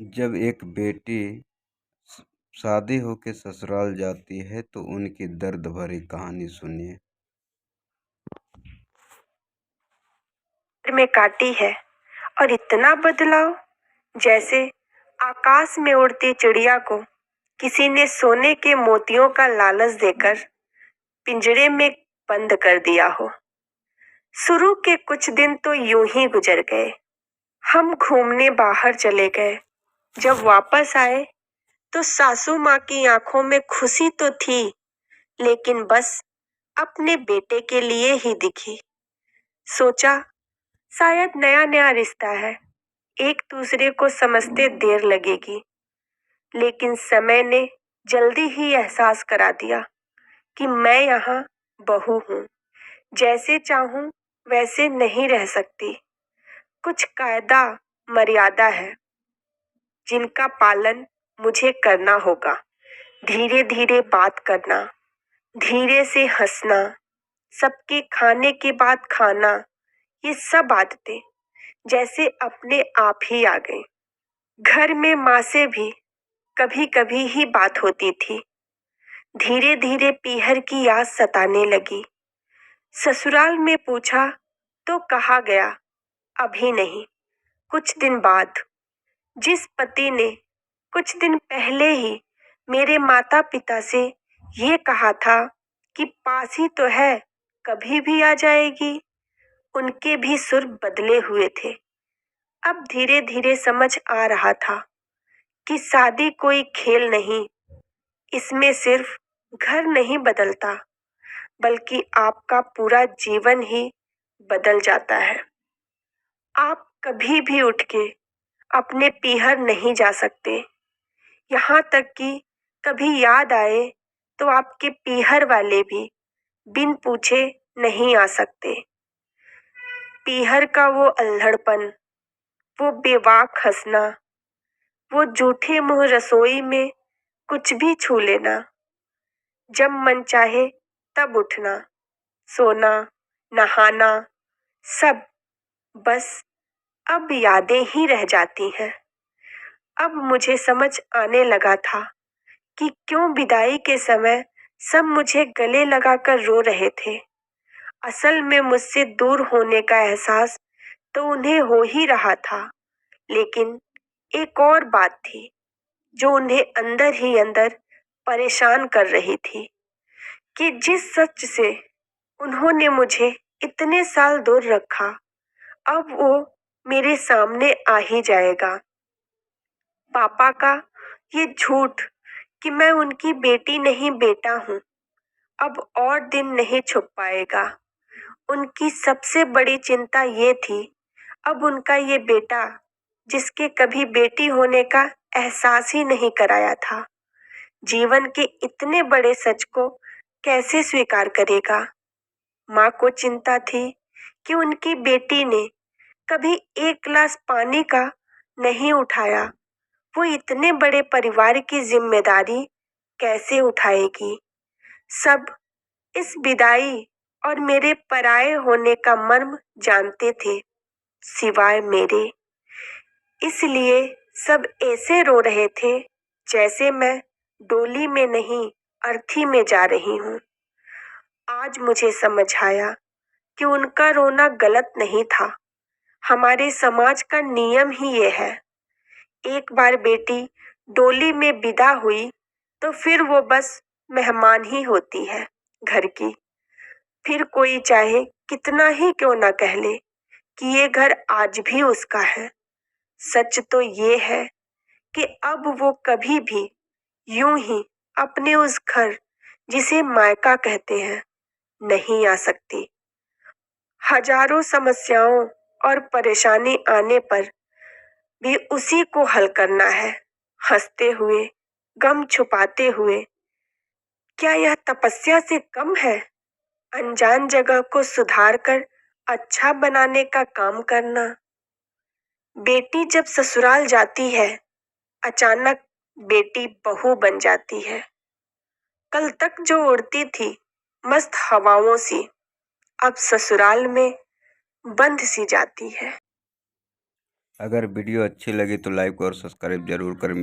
जब एक बेटी शादी होके ससुराल जाती है तो उनकी दर्द भरी कहानी सुनिए। में काटी है और इतना बदलाव, जैसे आकाश में उड़ती चिड़िया को किसी ने सोने के मोतियों का लालच देकर पिंजरे में बंद कर दिया हो। शुरू के कुछ दिन तो यूं ही गुजर गए। हम घूमने बाहर चले गए। जब वापस आए तो सासू माँ की आंखों में खुशी तो थी, लेकिन बस अपने बेटे के लिए ही दिखी। सोचा शायद नया नया रिश्ता है, एक दूसरे को समझते देर लगेगी। लेकिन समय ने जल्दी ही एहसास करा दिया कि मैं यहाँ बहू हूँ, जैसे चाहूँ वैसे नहीं रह सकती। कुछ कायदा मर्यादा है जिनका पालन मुझे करना होगा। धीरे धीरे बात करना, धीरे से हंसना, सबके खाने के बाद खाना, ये सब आदतें जैसे अपने आप ही आ गई। घर में माँ से भी कभी कभी ही बात होती थी। धीरे धीरे पीहर की याद सताने लगी। ससुराल में पूछा तो कहा गया अभी नहीं, कुछ दिन बाद। जिस पति ने कुछ दिन पहले ही मेरे माता पिता से ये कहा था कि पास ही तो है, कभी भी आ जाएगी, उनके भी सुर बदले हुए थे। अब धीरे धीरे समझ आ रहा था कि शादी कोई खेल नहीं, इसमें सिर्फ घर नहीं बदलता, बल्कि आपका पूरा जीवन ही बदल जाता है। आप कभी भी उठ के अपने पीहर नहीं जा सकते। यहाँ तक कि कभी याद आए तो आपके पीहर वाले भी बिन पूछे नहीं आ सकते। पीहर का वो अल्हड़पन, वो बेबाक हंसना, वो झूठे मुंह रसोई में कुछ भी छू लेना, जब मन चाहे तब उठना, सोना, नहाना, सब बस अब यादें ही रह जाती हैं। अब मुझे समझ आने लगा था कि क्यों विदाई के समय सब मुझे गले लगाकर रो रहे थे। असल में मुझसे दूर होने का एहसास तो उन्हें हो ही रहा था, लेकिन एक और बात थी जो उन्हें अंदर ही अंदर परेशान कर रही थी, कि जिस सच से उन्होंने मुझे इतने साल दूर रखा, अब वो मेरे सामने आ ही जाएगा। पापा का ये झूठ कि मैं उनकी बेटी नहीं बेटा हूँ, अब और दिन नहीं छुप पाएगा। उनकी सबसे बड़ी चिंता ये थी, अब उनका ये बेटा जिसके कभी बेटी होने का एहसास ही नहीं कराया था, जीवन के इतने बड़े सच को कैसे स्वीकार करेगा। माँ को चिंता थी कि उनकी बेटी ने कभी एक गिलास पानी का नहीं उठाया, वो इतने बड़े परिवार की जिम्मेदारी कैसे उठाएगी। सब इस विदाई और मेरे पराये होने का मर्म जानते थे, सिवाय मेरे। इसलिए सब ऐसे रो रहे थे जैसे मैं डोली में नहीं, अर्थी में जा रही हूँ। आज मुझे समझ आया कि उनका रोना गलत नहीं था। हमारे समाज का नियम ही ये है, एक बार बेटी डोली में विदा हुई तो फिर वो बस मेहमान ही होती है घर की। फिर कोई चाहे कितना ही क्यों ना कह ले कि ये घर आज भी उसका है, सच तो ये है कि अब वो कभी भी यूं ही अपने उस घर जिसे मायका कहते हैं नहीं आ सकती। हजारों समस्याओं और परेशानी आने पर भी उसी को हल करना है, हंसते हुए, गम छुपाते हुए। क्या यह तपस्या से कम है? अनजान जगह को सुधार कर अच्छा बनाने का काम करना। बेटी जब ससुराल जाती है, अचानक बेटी बहू बन जाती है। कल तक जो उड़ती थी मस्त हवाओं सी, अब ससुराल में बंध सी जाती है। अगर वीडियो अच्छी लगी तो लाइक और सब्सक्राइब जरूर करें।